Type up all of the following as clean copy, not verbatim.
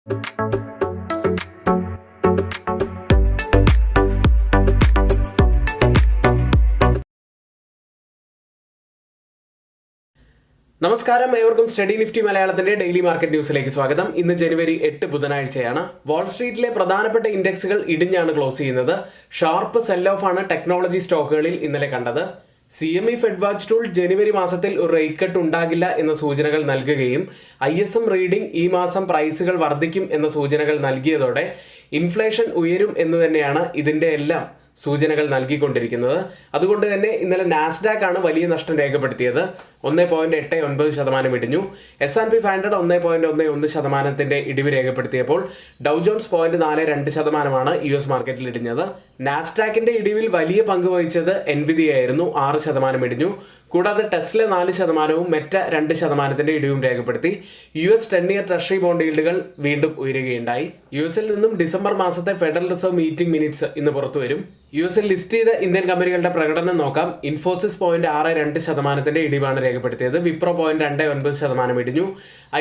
നമസ്കാരം, ഏവർക്കും study Nifty മലയാളത്തിന്റെ ഡെയിലി മാർക്കറ്റ് ന്യൂസിലേക്ക് സ്വാഗതം. ഇന്ന് ജനുവരി 8 ബുധനാഴ്ചയാണ്. വാൾസ്ട്രീറ്റിലെ പ്രധാനപ്പെട്ട ഇൻഡെക്സുകൾ ഇടിഞ്ഞാണ് ക്ലോസ് ചെയ്യുന്നത്. ഷാർപ്പ് സെൽ ഓഫ് ആണ് ടെക്നോളജി സ്റ്റോക്കുകളിൽ ഇന്നലെ കണ്ടത്. CME ഫെഡ് വാച്ച് ടൂൾ ജനുവരി മാസത്തിൽ ഒരു റേറ്റ് കട്ട് ഉണ്ടാകില്ല എന്ന സൂചനകൾ നൽകുകയും ISM റീഡിംഗ് ഈ മാസം പ്രൈസുകൾ വർദ്ധിക്കും എന്ന സൂചനകൾ നൽകിയതോടെ ഇൻഫ്ലേഷൻ ഉയരും എന്ന് തന്നെയാണ് ഇതിന്റെ എല്ലാം സൂചനകൾ നൽകിക്കൊണ്ടിരിക്കുന്നത്. അതുകൊണ്ട് തന്നെ ഇന്നലെ നാസ്ഡാക്ക് ആണ് വലിയ നഷ്ടം രേഖപ്പെടുത്തിയത്. 1.89% ഇടിഞ്ഞു. S&P 500 1.11% ഇടിവ് രേഖപ്പെടുത്തിയപ്പോൾ ഡൗ ജോൺസ് 0.42% US മാർക്കറ്റിൽ ഇടിഞ്ഞത്. നാസ്ഡാക്കിന്റെ ഇടിവിൽ വലിയ പങ്ക് വഹിച്ചത് എൻവിഡിയ ആയിരുന്നു. 6% ഇടിഞ്ഞു. കൂടാതെ ടെസ്ല 4%, മെറ്റ 2% ഇടിവും രേഖപ്പെടുത്തി. US 10-year ട്രഷറി ബോണ്ട് ഈൽഡുകൾ വീണ്ടും ഉയരുകയുണ്ടായി. യുഎസിൽ നിന്നും ഡിസംബർ മാസത്തെ ഫെഡറൽ റിസർവ് മീറ്റിംഗ് മിനിറ്റ്സ് ഇന്ന് പുറത്തു വരും. യുഎസിൽ ലിസ്റ്റ് ചെയ്ത ഇന്ത്യൻ കമ്പനികളുടെ പ്രകടനം നോക്കാം. ഇൻഫോസിസ് 0.62% ഇടിവാണ് രേഖപ്പെടുത്തിയത്. വിപ്രോ 0.29% ഇടിഞ്ഞു.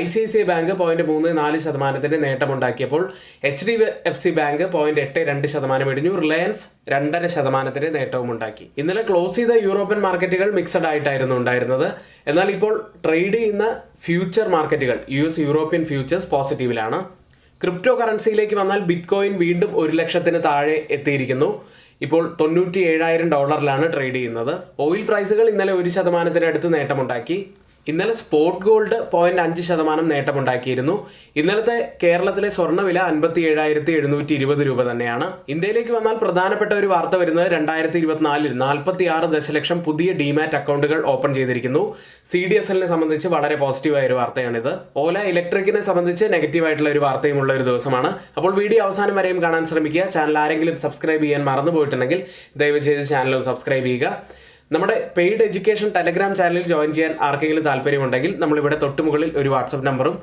ICICI ബാങ്ക് 0.34% നേട്ടമുണ്ടാക്കിയപ്പോൾ HDFC ബാങ്ക് 0.82% ഇടിഞ്ഞു. റിലയൻസ് 2.5% നേട്ടവും ഉണ്ടാക്കി. ഇന്നലെ ക്ലോസ് ചെയ്ത യൂറോപ്യൻ മാർക്കറ്റുകൾ മിക്സഡ് ആയിട്ടായിരുന്നു ഉണ്ടായിരുന്നത്. എന്നാൽ ഇപ്പോൾ ട്രേഡ് ചെയ്യുന്ന ഫ്യൂച്ചർ മാർക്കറ്റുകൾ US യൂറോപ്യൻ ഫ്യൂച്ചേഴ്സ് പോസിറ്റീവിലാണ്. ക്രിപ്റ്റോ കറൻസിയിലേക്ക് വന്നാൽ ബിറ്റ്കോയിൻ വീണ്ടും 1 ലക്ഷത്തിന് താഴെ എത്തിയിരിക്കുന്നു. ഇപ്പോൾ $97,000 ട്രേഡ് ചെയ്യുന്നത്. ഓയിൽ പ്രൈസുകൾ ഇന്നലെ 1% നേട്ടമുണ്ടാക്കി. ഇന്നലെ സ്പോട്ട് ഗോൾഡ് 0.5% നേട്ടമുണ്ടാക്കിയിരുന്നു. ഇന്നലത്തെ കേരളത്തിലെ സ്വർണ്ണവില 57,720 രൂപ തന്നെയാണ്. ഇന്ത്യയിലേക്ക് വന്നാൽ പ്രധാനപ്പെട്ട ഒരു വാർത്ത വരുന്നത് 2024 46 ദശലക്ഷം പുതിയ ഡിമാറ്റ് അക്കൗണ്ടുകൾ ഓപ്പൺ ചെയ്തിരിക്കുന്നു. CDSLനെ സംബന്ധിച്ച് വളരെ പോസിറ്റീവായ ഒരു വാർത്തയാണിത്. ഓല ഇലക്ട്രിക്കിനെ സംബന്ധിച്ച് നെഗറ്റീവായിട്ടുള്ള ഒരു വാർത്തയുമുള്ള ഒരു ദിവസമാണ്. അപ്പോൾ വീഡിയോ അവസാനം വരെയും കാണാൻ ശ്രമിക്കുക. ചാനൽ ആരെങ്കിലും സബ്സ്ക്രൈബ് ചെയ്യാൻ മറന്നുപോയിട്ടുണ്ടെങ്കിൽ ദയവ് ചെയ്ത് ചാനൽ സബ്സ്ക്രൈബ് ചെയ്യുക. നമ്മുടെ പെയ്ഡ് എഡ്യൂക്കേഷൻ ടെലഗ്രാം ചാനലിൽ ജോയിൻ ചെയ്യാൻ ആർക്കെങ്കിലും താല്പര്യമുണ്ടെങ്കിൽ നമ്മളിവിടെ തൊട്ടുമുകളിൽ ഒരു വാട്സപ്പ് നമ്പറും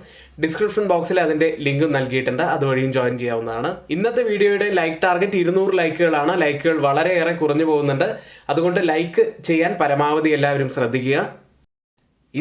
ഡിസ്ക്രിപ്ഷൻ ബോക്സിൽ അതിന്റെ ലിങ്കും നൽകിയിട്ടുണ്ട്. അതുവഴിയും ജോയിൻ ചെയ്യാവുന്നതാണ്. ഇന്നത്തെ വീഡിയോയുടെ ലൈക്ക് ടാർഗറ്റ് 200 ലൈക്കുകളാണ്. ലൈക്കുകൾ വളരെയേറെ കുറഞ്ഞു പോകുന്നുണ്ട്. അതുകൊണ്ട് ലൈക്ക് ചെയ്യാൻ പരമാവധി എല്ലാവരും ശ്രദ്ധിക്കുക.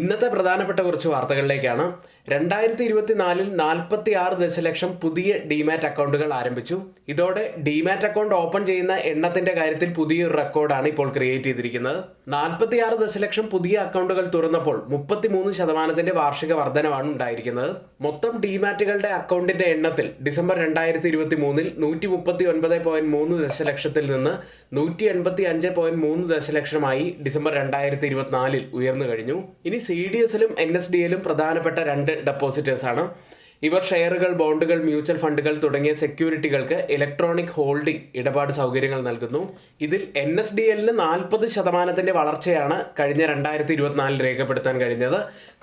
ഇന്നത്തെ പ്രധാനപ്പെട്ട കുറച്ച് വാർത്തകളിലേക്കാണ്. 2024 46 ദശലക്ഷം പുതിയ ഡിമാറ്റ് അക്കൗണ്ടുകൾ ആരംഭിച്ചു. ഇതോടെ ഡിമാറ്റ് അക്കൗണ്ട് ഓപ്പൺ ചെയ്യുന്ന എണ്ണത്തിന്റെ കാര്യത്തിൽ പുതിയൊരു റെക്കോർഡാണ് ഇപ്പോൾ ക്രിയേറ്റ് ചെയ്തിരിക്കുന്നത്. 46 ദശലക്ഷം പുതിയ അക്കൗണ്ടുകൾ തുറന്നപ്പോൾ 33% വാർഷിക വർധനവാണ് ഉണ്ടായിരിക്കുന്നത്. മൊത്തം ഡിമാറ്റുകളുടെ അക്കൗണ്ടിന്റെ എണ്ണത്തിൽ ഡിസംബർ 2023 139.3 ദശലക്ഷത്തിൽ നിന്ന് 185.3 ദശലക്ഷമായി ഡിസംബർ 2024 ഉയർന്നു കഴിഞ്ഞു. ഇനി CDSലും NSDLും പ്രധാനപ്പെട്ട 2 ഡെപ്പോസിറ്റേഴ്സ് ആണ്. ഇവർ ഷെയറുകൾ, ബോണ്ടുകൾ, മ്യൂച്വൽ ഫണ്ടുകൾ തുടങ്ങിയ സെക്യൂരിറ്റികൾക്ക് ഇലക്ട്രോണിക് ഹോൾഡിംഗ് ഇടപാട് സൗകര്യങ്ങൾ നൽകുന്നു. ഇതിൽ NSDLന് 40% വളർച്ചയാണ് കഴിഞ്ഞ 2024 രേഖപ്പെടുത്താൻ കഴിഞ്ഞത്.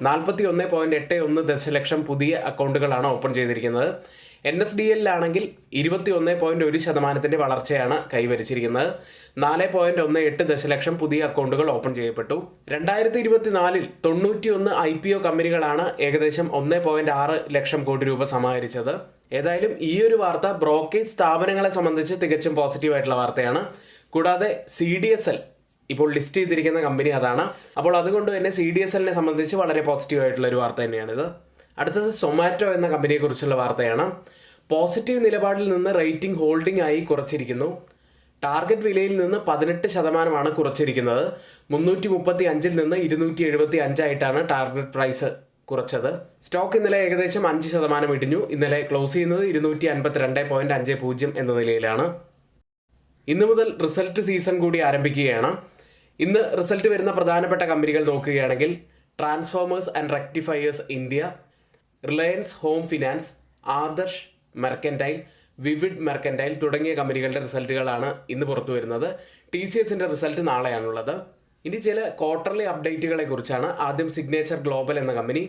41.81 ദശലക്ഷം പുതിയ അക്കൗണ്ടുകളാണ് ഓപ്പൺ ചെയ്തിരിക്കുന്നത്. NSDLാണെങ്കിൽ 21.1% വളർച്ചയാണ് കൈവരിച്ചിരിക്കുന്നത്. 4.18 ദശലക്ഷം പുതിയ അക്കൗണ്ടുകൾ ഓപ്പൺ ചെയ്യപ്പെട്ടു. 2024 91 IPO കമ്പനികളാണ് ഏകദേശം 1.6 ലക്ഷം കോടി രൂപ സമാഹരിച്ചത്. ഏതായാലും ഈ ഒരു വാർത്ത ബ്രോക്കേജ് സ്ഥാപനങ്ങളെ സംബന്ധിച്ച് തികച്ചും പോസിറ്റീവായിട്ടുള്ള വാർത്തയാണ്. കൂടാതെ CDSL ഇപ്പോൾ ലിസ്റ്റ് ചെയ്തിരിക്കുന്ന കമ്പനി അതാണ്. അപ്പോൾ അതുകൊണ്ട് തന്നെ CDSLനെ സംബന്ധിച്ച് വളരെ പോസിറ്റീവായിട്ടുള്ള ഒരു വാർത്ത തന്നെയാണിത്. അടുത്തത് സൊമാറ്റോ എന്ന കമ്പനിയെ കുറിച്ചുള്ള വാർത്തയാണ്. പോസിറ്റീവ് നിലപാടിൽ നിന്ന് റേറ്റിംഗ് ഹോൾഡിംഗ് ആയി കുറച്ചിരിക്കുന്നു. ടാർഗറ്റ് വിലയിൽ നിന്ന് 18% കുറച്ചിരിക്കുന്നത്. 335 നിന്ന് 275 ആയിട്ടാണ് ടാർഗറ്റ് പ്രൈസ് കുറച്ചത്. സ്റ്റോക്ക് ഇന്നലെ ഏകദേശം 5% ഇടിഞ്ഞു. ഇന്നലെ ക്ലോസ് ചെയ്യുന്നത് 252.50 എന്ന നിലയിലാണ്. ഇന്ന് മുതൽ റിസൾട്ട് സീസൺ കൂടി ആരംഭിക്കുകയാണ്. ഇന്ന് റിസൾട്ട് വരുന്ന പ്രധാനപ്പെട്ട കമ്പനികൾ നോക്കുകയാണെങ്കിൽ transformers and rectifiers India, Reliance home finance, Adarsh mercantile, vivid mercantile തുടങ്ങിയ കമ്പനികളുടെ റിസൾട്ടുകളാണ് ഇന്ന് പുറത്തു വരുന്നത്. TCSന്റെ റിസൾട്ട് നാളെയാണുള്ളത്. ഇനി ചില ക്വാർട്ടർലി അപ്ഡേറ്റുകളെ കുറിച്ചാണ്. ആദ്യം സിഗ്നേച്ചർ ഗ്ലോബൽ എന്ന കമ്പനി.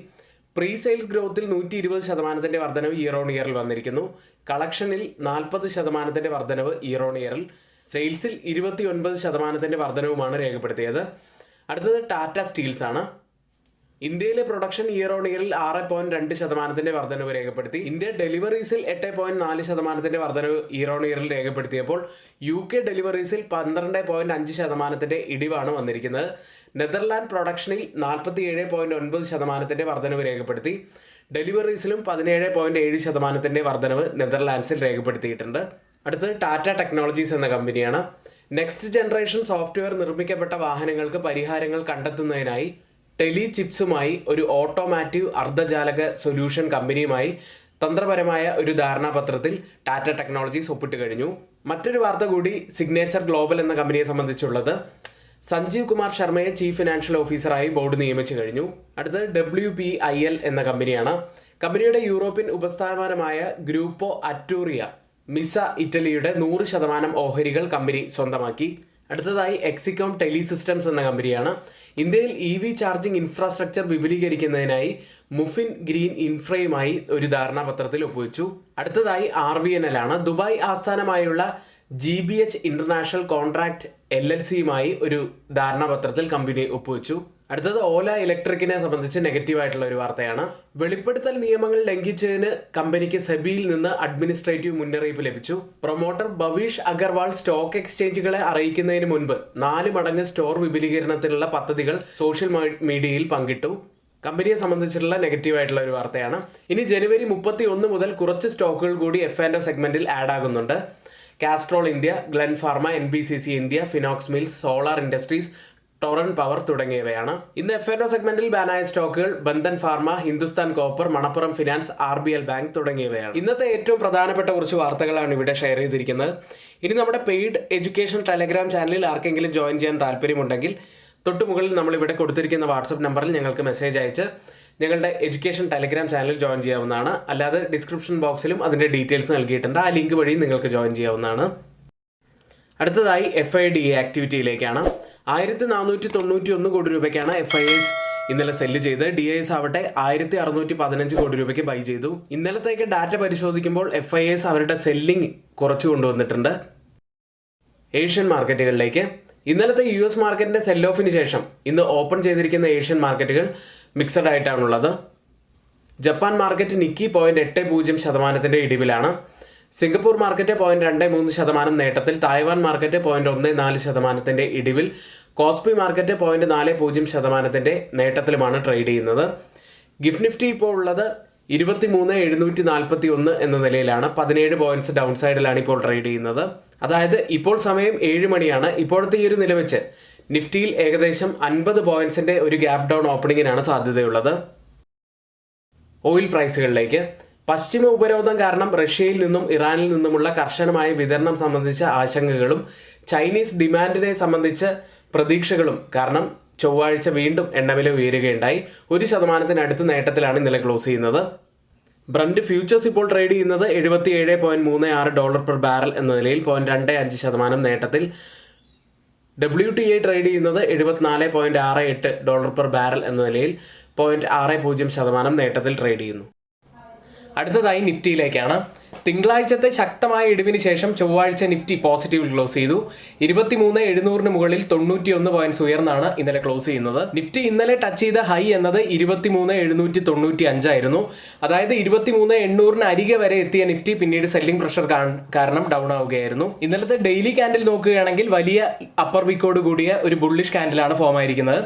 പ്രീ സെയിൽസ് ഗ്രോത്തിൽ 120% വർധനവ് ഇയർ ഓൺ ഇയറിൽ വന്നിരിക്കുന്നു. കളക്ഷനിൽ 40% വർധനവ് ഇയർ ഓൺ ഇയറിൽ. സെയിൽസിൽ 29% വർധനവുമാണ് രേഖപ്പെടുത്തിയത്. അടുത്തത് ടാറ്റ സ്റ്റീൽസ് ആണ്. ഇന്ത്യയിലെ പ്രൊഡക്ഷൻ ഇയർ ഓൺ ഇയറിൽ 6.2% വർധനവ് രേഖപ്പെടുത്തി. ഇന്ത്യ ഡെലിവറീസിൽ 8.4% വർധനവ് ഇയർ ഓൺ ഇയറിൽ രേഖപ്പെടുത്തിയപ്പോൾ UK ഡെലിവറീസിൽ 12.5% ഇടിവാണ് വന്നിരിക്കുന്നത്. നെതർലാൻഡ് പ്രൊഡക്ഷനിൽ 47.9% വർധനവ് രേഖപ്പെടുത്തി. ഡെലിവറീസിലും 17.7% വർധനവ് നെതർലാൻഡ്സിൽ രേഖപ്പെടുത്തിയിട്ടുണ്ട്. അടുത്തത് ടാറ്റ ടെക്നോളജീസ് എന്ന കമ്പനിയാണ്. നെക്സ്റ്റ് ജനറേഷൻ സോഫ്റ്റ്വെയർ നിർമ്മിക്കപ്പെട്ട വാഹനങ്ങൾക്ക് പരിഹാരങ്ങൾ കണ്ടെത്തുന്നതിനായി ടെലി ചിപ്സുമായി ഒരു ഓട്ടോമാറ്റീവ് അർദ്ധചാലക സൊല്യൂഷൻ കമ്പനിയുമായി തന്ത്രപരമായ ഒരു ധാരണാപത്രത്തിൽ ടാറ്റ ടെക്നോളജീസ് ഒപ്പിട്ട് കഴിഞ്ഞു. മറ്റൊരു വാർത്ത കൂടി സിഗ്നേച്ചർ ഗ്ലോബൽ എന്ന കമ്പനിയെ സംബന്ധിച്ചുള്ളത്. സഞ്ജീവ് കുമാർ ശർമ്മയെ ചീഫ് ഫിനാൻഷ്യൽ ഓഫീസറായി ബോർഡ് നിയമിച്ചു കഴിഞ്ഞു. അടുത്തത് WPIL എന്ന കമ്പനിയാണ്. കമ്പനിയുടെ യൂറോപ്യൻ ഉപസ്ഥാപനമായ ഗ്രൂപ്പോ അറ്റൂറിയ മിസ ഇറ്റലിയുടെ 100% ഓഹരികൾ കമ്പനി സ്വന്തമാക്കി. അടുത്തതായി എക്സികോം ടെലി സിസ്റ്റംസ് എന്ന കമ്പനിയാണ്. ഇന്ത്യയിൽ EV ചാർജിംഗ് ഇൻഫ്രാസ്ട്രക്ചർ വിപുലീകരിക്കുന്നതിനായി മുഫിൻ ഗ്രീൻ ഇൻഫ്രയുമായി ഒരു ധാരണാപത്രത്തിൽ ഒപ്പുവെച്ചു. അടുത്തതായി RVNL ആണ്. ദുബായ് ആസ്ഥാനമായുള്ള GBH ഇന്റർനാഷണൽ കോൺട്രാക്ട് LLCയുമായി ഒരു ധാരണാപത്രത്തിൽ കമ്പനി ഒപ്പുവെച്ചു. അടുത്തത് ഓല ഇലക്ട്രിക്കിനെ സംബന്ധിച്ച് നെഗറ്റീവായിട്ടുള്ള ഒരു വാർത്തയാണ്. വെളിപ്പെടുത്തൽ നിയമങ്ങൾ ലംഘിച്ചതിന് കമ്പനിക്ക് സെബിയിൽ നിന്ന് അഡ്മിനിസ്ട്രേറ്റീവ് മുന്നറിയിപ്പ് ലഭിച്ചു. പ്രൊമോട്ടർ ഭവീഷ് അഗർവാൾ സ്റ്റോക്ക് എക്സ്ചേഞ്ചുകളെ അറിയിക്കുന്നതിന് മുൻപ് 4 മടങ്ങ് സ്റ്റോർ വിപുലീകരണത്തിനുള്ള പദ്ധതികൾ സോഷ്യൽ മീഡിയയിൽ പങ്കിട്ടു. കമ്പനിയെ സംബന്ധിച്ചിട്ടുള്ള നെഗറ്റീവായിട്ടുള്ള ഒരു വാർത്തയാണ്. ഇനി ജനുവരി 31 മുതൽ കുറച്ച് സ്റ്റോക്കുകൾ കൂടി F&O സെഗ്മെന്റിൽ ആഡ് ആകുന്നുണ്ട്. Castrol India, Gland Pharma, NBCC India, ഫിനോക്സ് Mills, Solar Industries, Torrent Power തുടങ്ങിയവയാണ്. ഇന്ന് F&O സെഗ്മെന്റിൽ ബാനായ സ്റ്റോക്കുകൾ Bandhan Pharma, Hindustan Copper, Manappuram Finance, RBL Bank തുടങ്ങിയവയാണ്. ഇന്നത്തെ ഏറ്റവും പ്രധാനപ്പെട്ട കുറച്ച് വാർത്തകളാണ് ഇവിടെ ഷെയർ ചെയ്തിരിക്കുന്നത്. ഇനി നമ്മുടെ പെയ്ഡ് എഡ്യൂക്കേഷൻ ടെലഗ്രാം ചാനലിൽ ആർക്കെങ്കിലും ജോയിൻ ചെയ്യാൻ താല്പര്യമുണ്ടെങ്കിൽ തൊട്ടുമുകളിൽ നമ്മളിവിടെ കൊടുത്തിരിക്കുന്ന വാട്സപ്പ് നമ്പറിൽ ഞങ്ങൾക്ക് മെസ്സേജ് അയച്ച് ഞങ്ങളുടെ എഡ്യൂക്കേഷൻ ടെലഗ്രാം ചാനൽ ജോയിൻ ചെയ്യാവുന്നതാണ്. അല്ലാതെ ഡിസ്ക്രിപ്ഷൻ ബോക്സിലും അതിൻ്റെ ഡീറ്റെയിൽസ് നൽകിയിട്ടുണ്ട്. ആ ലിങ്ക് വഴി നിങ്ങൾക്ക് ജോയിൻ ചെയ്യാവുന്നതാണ്. അടുത്തതായി FIDA ആക്ടിവിറ്റിയിലേക്കാണ്. 1491 കോടി രൂപയ്ക്കാണ് FIAs ഇന്നലെ സെല്ല് ചെയ്ത്. DIAs ആവട്ടെ 1615 കോടി രൂപയ്ക്ക് ബൈ ചെയ്തു. ഇന്നലത്തേക്ക് ഡാറ്റ പരിശോധിക്കുമ്പോൾ FIAs അവരുടെ സെല്ലിംഗ് കുറച്ചു കൊണ്ടുവന്നിട്ടുണ്ട്. ഏഷ്യൻ മാർക്കറ്റുകളിലേക്ക് ഇന്നലത്തെ US മാർക്കറ്റിന്റെ സെൽ ഓഫിന് ശേഷം ഇന്ന് ഓപ്പൺ ചെയ്തിരിക്കുന്ന ഏഷ്യൻ മാർക്കറ്റുകൾ മിക്സഡ് ആയിട്ടാണുള്ളത്. ജപ്പാൻ മാർക്കറ്റ് നിക്കി 0.80% ഇടിവിലാണ്. സിംഗപ്പൂർ മാർക്കറ്റ് 0.23% നേട്ടത്തിൽ. തായ്വാൻ മാർക്കറ്റ് 0.14% ഇടിവിൽ. കോസ്പി മാർക്കറ്റ് 0.40% നേട്ടത്തിലുമാണ് ട്രേഡ് ചെയ്യുന്നത്. ഗിഫ്റ്റ് നിഫ്റ്റി ഇപ്പോൾ ഉള്ളത് 23,741 എന്ന നിലയിലാണ്. 17 പോയിന്റ്സ് ഡൗൺ സൈഡിലാണ് ഇപ്പോൾ ട്രേഡ് ചെയ്യുന്നത്. അതായത് ഇപ്പോൾ സമയം 7 മണിയാണ്. ഇപ്പോഴത്തെ ഈ ഒരു നില വെച്ച് നിഫ്റ്റിയിൽ ഏകദേശം 50 പോയിന്റ്സിന്റെ ഒരു ഗ്യാപ് ഡൗൺ ഓപ്പണിങ്ങിനാണ് സാധ്യതയുള്ളത്. ഓയിൽ പ്രൈസുകളിലേക്ക്. പശ്ചിമ ഉപരോധം കാരണം റഷ്യയിൽ നിന്നും ഇറാനിൽ നിന്നുമുള്ള കർശനമായ വിതരണം സംബന്ധിച്ച ആശങ്കകളും ചൈനീസ് ഡിമാൻഡിനെ സംബന്ധിച്ച പ്രതീക്ഷകളും കാരണം ചൊവ്വാഴ്ച വീണ്ടും എണ്ണവില ഉയരുകയുണ്ടായി. 1% നേട്ടത്തിലാണ് ഇന്നലെ ക്ലോസ് ചെയ്യുന്നത്. ബ്രന്റ് ഫ്യൂച്ചേഴ്സ് ഇപ്പോൾ ട്രേഡ് ചെയ്യുന്നത് $77.36 പെർ ബാരൽ എന്ന നിലയിൽ 0.25% നേട്ടത്തിൽ. WTI ട്രേഡ് ചെയ്യുന്നത് $74.68 പെർ ബാരൽ എന്ന നിലയിൽ 0.60% നേട്ടത്തിൽ ട്രേഡ് ചെയ്യുന്നു. അടുത്തതായി നിഫ്റ്റിയിലേക്കാണ്. തിങ്കളാഴ്ചത്തെ ശക്തമായ ഇടിവിന് ശേഷം ചൊവ്വാഴ്ച നിഫ്റ്റി പോസിറ്റീവിൽ ക്ലോസ് ചെയ്തു. 23,700 മുകളിൽ 91 പോയിന്റ്സ് ഉയർന്നാണ് ഇന്നലെ ക്ലോസ് ചെയ്യുന്നത്. നിഫ്റ്റി ഇന്നലെ ടച്ച് ചെയ്ത ഹൈ എന്നത് 23,795 ആയിരുന്നു. അതായത് 23,800 അരികെ വരെ എത്തിയ നിഫ്റ്റി പിന്നീട് സെല്ലിംഗ് പ്രഷർ കാരണം ഡൗൺ ആവുകയായിരുന്നു. ഇന്നലത്തെ ഡെയിലി കാൻഡിൽ നോക്കുകയാണെങ്കിൽ വലിയ അപ്പർ വിക്കോട് കൂടിയ ഒരു ബുള്ളിഷ് കാൻഡിലാണ് ഫോം ആയിരിക്കുന്നത്.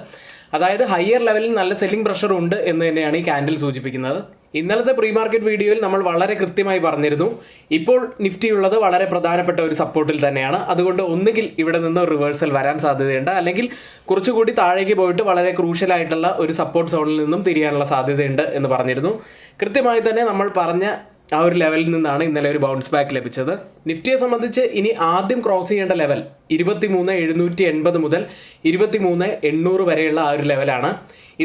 അതായത് ഹയർ ലെവലിൽ നല്ല സെല്ലിംഗ് പ്രഷർ ഉണ്ട് എന്ന് തന്നെയാണ് ഈ കാൻഡിൽ സൂചിപ്പിക്കുന്നത്. ഇന്നലത്തെ പ്രീ മാർക്കറ്റ് വീഡിയോയിൽ നമ്മൾ വളരെ കൃത്യമായി പറഞ്ഞിരുന്നു, ഇപ്പോൾ നിഫ്റ്റി ഉള്ളത് വളരെ പ്രധാനപ്പെട്ട ഒരു സപ്പോർട്ടിൽ തന്നെയാണ്. അതുകൊണ്ട് ഒന്നുകിൽ ഇവിടെ നിന്ന് റിവേഴ്സൽ വരാൻ സാധ്യതയുണ്ട്, അല്ലെങ്കിൽ കുറച്ചുകൂടി താഴേക്ക് പോയിട്ട് വളരെ ക്രൂഷ്യലായിട്ടുള്ള ഒരു സപ്പോർട്ട് സോണിൽ നിന്നും തിരിയാനുള്ള സാധ്യതയുണ്ട് എന്ന് പറഞ്ഞിരുന്നു. കൃത്യമായി തന്നെ നമ്മൾ പറഞ്ഞ ആ ഒരു ലെവലിൽ നിന്നാണ് ഇന്നലെ ഒരു ബൗൺസ് ബാക്ക് ലഭിച്ചത്. നിഫ്റ്റിയെ സംബന്ധിച്ച് ഇനി ആദ്യം ക്രോസ് ചെയ്യേണ്ട ലെവൽ 23,780 മുതൽ 23,800 വരെയുള്ള ആ ഒരു ലെവലാണ്.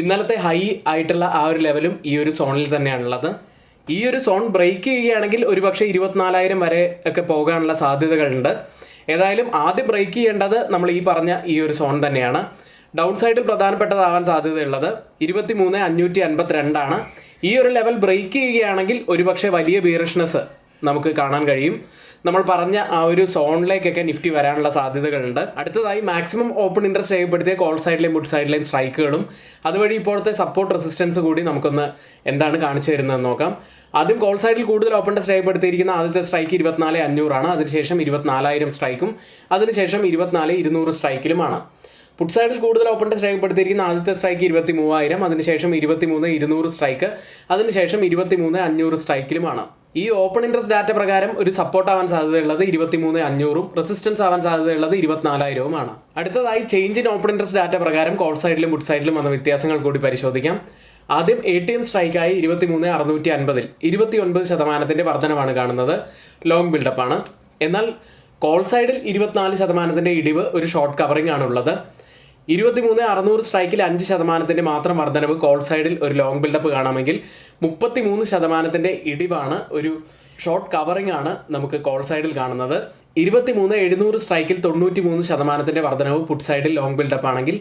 ഇന്നലത്തെ ഹൈ ആയിട്ടുള്ള ആ ഒരു ലെവലും ഈ ഒരു സോണിൽ തന്നെയാണുള്ളത്. ഈ ഒരു സോൺ ബ്രേക്ക് ചെയ്യുകയാണെങ്കിൽ ഒരുപക്ഷെ 24,000 വരെ ഒക്കെ പോകാനുള്ള സാധ്യതകളുണ്ട്. ഏതായാലും ആദ്യം ബ്രേക്ക് ചെയ്യേണ്ടത് നമ്മൾ ഈ പറഞ്ഞ ഈ ഒരു സോൺ തന്നെയാണ്. ഡൗൺ സൈഡിൽ പ്രധാനപ്പെട്ടതാവാൻ സാധ്യതയുള്ളത് 23,552 ആണ്. ഈ ഒരു ലെവൽ ബ്രേക്ക് ചെയ്യുകയാണെങ്കിൽ ഒരുപക്ഷെ വലിയ ബീറിഷ്നെസ് നമുക്ക് കാണാൻ കഴിയും. നമ്മൾ പറഞ്ഞ ആ ഒരു സോണിലേക്കൊക്കെ നിഫ്റ്റി വരാനുള്ള സാധ്യതകളുണ്ട്. അടുത്തതായി മാക്സിമം ഓപ്പൺ ഇൻട്രസ്റ്റ് രേഖപ്പെടുത്തിയ കോൾ സൈഡിലെയും വുഡ് സൈഡിലെയും സ്ട്രൈക്കുകളും അതുവഴി ഇപ്പോഴത്തെ സപ്പോർട്ട് റെസിസ്റ്റൻസ് കൂടി നമുക്കൊന്ന് എന്താണ് കാണിച്ചു തരുന്നതെന്ന് നോക്കാം. ആദ്യം കോൾ സൈഡിൽ കൂടുതൽ ഓപ്പൺ ടെസ്റ്റ് രേഖപ്പെടുത്തിയിരിക്കുന്ന ആദ്യത്തെ സ്ട്രൈക്ക് 24,500 ആണ്. അതിനുശേഷം 24,000 സ്ട്രൈക്കും അതിനുശേഷം 24,200 സ്ട്രൈക്കിലുമാണ്. പുട്ട് സൈഡിൽ കൂടുതൽ ഓപ്പൺ ടെസ്റ്റ് രേഖപ്പെടുത്തിയിരിക്കുന്ന ആദ്യത്തെ സ്ട്രൈക്ക് 23,000, അതിനുശേഷം 23,200 സ്ട്രൈക്ക്, അതിനുശേഷം 23,500 സ്ട്രൈക്കിലുമാണ്. ഈ ഓപ്പൺ ഇൻട്രസ്റ്റ് ഡാറ്റ പ്രകാരം ഒരു സപ്പോർട്ട് ആവാൻ സാധ്യതയുള്ളത് 23,500, റെസിസ്റ്റൻസ് ആവാൻ സാധ്യതയുള്ളത് 24,000 അടുത്തതായി change in open interest data പ്രകാരം കോൾ സൈഡിലും പുട്ട് സൈഡിലും വന്ന വ്യത്യാസങ്ങൾ കൂടി പരിശോധിക്കാം. ആദ്യം ATM സ്ട്രൈക്കായി 23,650 29% വർധനമാണ് കാണുന്നത്. ലോങ് ബിൽഡപ്പാണ്. എന്നാൽ കോൾ സൈഡിൽ 24% ഇടിവ് ഒരു ഷോർട്ട് കവറിംഗ് ആണുള്ളത്. 23,600 സ്ട്രൈക്കിൽ 5% മാത്രം വർധനവ് കോൾ സൈഡിൽ ഒരു ലോങ് ബിൽഡപ്പ് കാണാമെങ്കിൽ 33% ഇടിവാണ്, ഒരു ഷോർട്ട് കവറിംഗ് ആണ് നമുക്ക് കോൾ സൈഡിൽ കാണുന്നത്. 23,700 സ്ട്രൈക്കിൽ 93% വർധനവ് പുട്ട് സൈഡിൽ ലോങ് ബിൽഡപ്പ് ആണെങ്കിൽ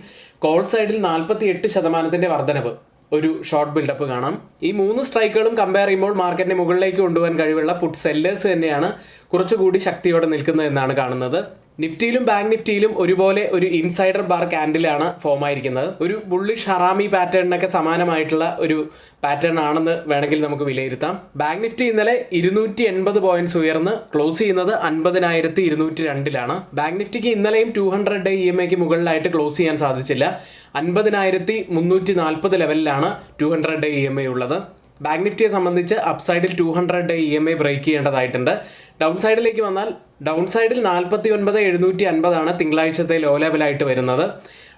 കോൾ സൈഡിൽ 48% വർധനവ് ഒരു ഷോർട്ട് ബിൽഡപ്പ് കാണാം. ഈ 3 സ്ട്രൈക്കുകളും കമ്പയർ ചെയ്യുമ്പോൾ മാർക്കറ്റിനെ മുകളിലേക്ക് കൊണ്ടുപോകാൻ കഴിവുള്ള പുട്ട് സെല്ലേഴ്സ് തന്നെയാണ് കുറച്ചുകൂടി ശക്തിയോടെ നിൽക്കുന്നത് എന്നാണ് കാണുന്നത്. നിഫ്റ്റിയിലും ബാങ്ക് നിഫ്റ്റിയിലും ഒരുപോലെ ഒരു ഇൻസൈഡർ ബാർ ക്യാൻഡിലാണ് ഫോം ആയിരിക്കുന്നത്. ഒരു ബുള്ളിഷ് ഹറാമി പാറ്റേണിനൊക്കെ സമാനമായിട്ടുള്ള ഒരു പാറ്റേൺ ആണെന്ന് വേണമെങ്കിൽ നമുക്ക് വിലയിരുത്താം. ബാങ്ക് നിഫ്റ്റി ഇന്നലെ 280 പോയിന്റ്സ് ഉയർന്ന് ക്ലോസ് ചെയ്യുന്നത് 50,202 ബാങ്ക് നിഫ്റ്റിക്ക് ഇന്നലെയും 200 ഡേ EMAക്ക് മുകളിലായിട്ട് ക്ലോസ് ചെയ്യാൻ സാധിച്ചില്ല. 50,340 ലെവലിലാണ് 200 ഡേ EMA ഉള്ളത്. ബാങ്ക് നിഫ്റ്റിയെ സംബന്ധിച്ച് അപ്സൈഡിൽ 200 ഡേ EMA ബ്രേക്ക് ചെയ്യേണ്ടതായിട്ടുണ്ട്. ഡൗൺ സൈഡിലേക്ക് വന്നാൽ ഡൗൺ സൈഡിൽ 49,750 തിങ്കളാഴ്ചത്തെ ലോ ലെവലായിട്ട് വരുന്നത്.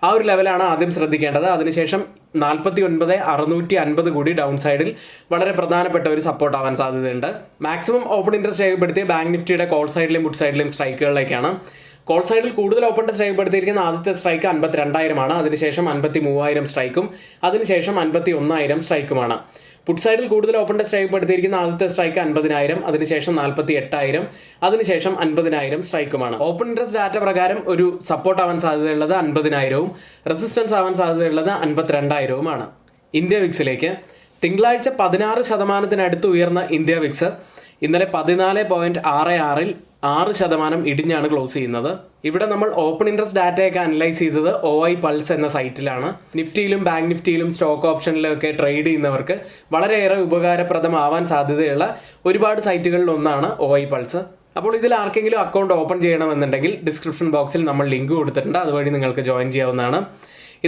ആ ഒരു ലെവലാണ് ആദ്യം ശ്രദ്ധിക്കേണ്ടത്. അതിനുശേഷം 49,650 കൂടി ഡൗൺ സൈഡിൽ വളരെ പ്രധാനപ്പെട്ട ഒരു സപ്പോർട്ട് ആവാൻ സാധ്യതയുണ്ട്. മാക്സിമം ഓപ്പൺ ഇൻട്രസ്റ്റ് രേഖപ്പെടുത്തിയ ബാങ്ക് നിഫ്റ്റിയുടെ കോൾ സൈഡിലും പുട്ട് സൈഡിലും സ്ട്രൈക്കുകളിലേക്കാണ്. കോൾ സൈഡിൽ കൂടുതൽ ഓപ്പൺ ടെസ്റ്റ് രേഖപ്പെടുത്തിയിരിക്കുന്ന ആദ്യത്തെ സ്ട്രൈക്ക് 52,000, അതിനുശേഷം 53,000 സ്ട്രൈക്കും, അതിനുശേഷം 51,000 സ്ട്രൈക്കുമാണ്. പുട്ട് സൈഡിൽ കൂടുതൽ ഓപ്പൺ ടെസ്റ്റ് രേഖപ്പെടുത്തിയിരിക്കുന്ന ആദ്യത്തെ സ്ട്രൈക്ക് 50,000, അതിനുശേഷം 48,000, അതിനുശേഷം 50,000 സ്ട്രൈക്കുമാണ്. ഓപ്പൺ ഇൻട്രസ്റ്റ് ഡാറ്റ പ്രകാരം ഒരു സപ്പോർട്ട് ആവാൻ സാധ്യതയുള്ളത് 50,000, റെസിസ്റ്റൻസ് ആവാൻ സാധ്യതയുള്ളത് 52,000. ഇന്ത്യ വിക്സിലേക്ക് തിങ്കളാഴ്ച 16% ഉയർന്ന ഇന്ത്യ വിക്സ് ഇന്നലെ 14.66 6% ഇടിഞ്ഞാണ് ക്ലോസ് ചെയ്യുന്നത്. ഇവിടെ നമ്മൾ ഓപ്പൺ ഇൻട്രസ്റ്റ് ഡാറ്റയൊക്കെ അനലൈസ് ചെയ്തത് OI പൾസ് എന്ന സൈറ്റിലാണ്. നിഫ്റ്റിയിലും ബാങ്ക് നിഫ്റ്റിയിലും സ്റ്റോക്ക് ഓപ്ഷനിലും ഒക്കെ ട്രേഡ് ചെയ്യുന്നവർക്ക് വളരെയേറെ ഉപകാരപ്രദമാവാൻ സാധ്യതയുള്ള ഒരുപാട് സൈറ്റുകളിൽ ഒന്നാണ് OI പൾസ്. അപ്പോൾ ഇതിൽ ആർക്കെങ്കിലും അക്കൗണ്ട് ഓപ്പൺ ചെയ്യണമെന്നുണ്ടെങ്കിൽ ഡിസ്ക്രിപ്ഷൻ ബോക്സിൽ നമ്മൾ ലിങ്ക് കൊടുത്തിട്ടുണ്ട്, അതുവഴി നിങ്ങൾക്ക് ജോയിൻ ചെയ്യാവുന്നതാണ്.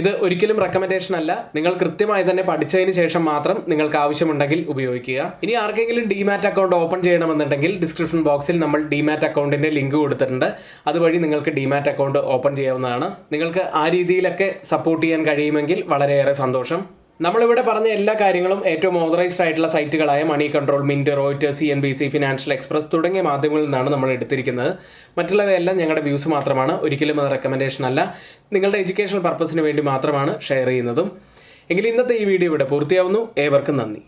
ഇത് ഒരിക്കലും റെക്കമെൻഡേഷൻ അല്ല. നിങ്ങൾ കൃത്യമായി തന്നെ പഠിച്ചതിന് ശേഷം മാത്രം നിങ്ങൾക്ക് ആവശ്യമുണ്ടെങ്കിൽ ഉപയോഗിക്കുക. ഇനി ആർക്കെങ്കിലും ഡിമാറ്റ് അക്കൗണ്ട് ഓപ്പൺ ചെയ്യണമെന്നുണ്ടെങ്കിൽ ഡിസ്ക്രിപ്ഷൻ ബോക്സിൽ നമ്മൾ ഡിമാറ്റ് അക്കൗണ്ടിന്റെ ലിങ്ക് കൊടുത്തിട്ടുണ്ട്, അതുവഴി നിങ്ങൾക്ക് ഡിമാറ്റ് അക്കൗണ്ട് ഓപ്പൺ ചെയ്യാവുന്നതാണ്. നിങ്ങൾക്ക് ആ രീതിയിലൊക്കെ സപ്പോർട്ട് ചെയ്യാൻ കഴിയുമെങ്കിൽ വളരെയേറെ സന്തോഷം. നമ്മളിവിടെ പറഞ്ഞ എല്ലാ കാര്യങ്ങളും ഏറ്റവും ഓതറൈസ്ഡ് ആയിട്ടുള്ള സൈറ്റുകളായ Money Control, Mint, Reuters, CNBC, Financial Express തുടങ്ങിയ മാധ്യമങ്ങളിൽ നിന്നാണ് നമ്മൾ എടുത്തിരിക്കുന്നത്. മറ്റുള്ളവയെല്ലാം ഞങ്ങളുടെ വ്യൂസ് മാത്രമാണ്, ഒരിക്കലും അത് റെക്കമെൻഡേഷൻ അല്ല. നിങ്ങളുടെ എഡ്യൂക്കേഷണൽ പർപ്പസിന് വേണ്ടി മാത്രമാണ് ഷെയർ ചെയ്യുന്നതും. എങ്കിൽ ഇന്നത്തെ ഈ വീഡിയോ ഇവിടെ പൂർത്തിയാവുന്നു. ഏവർക്കും നന്ദി.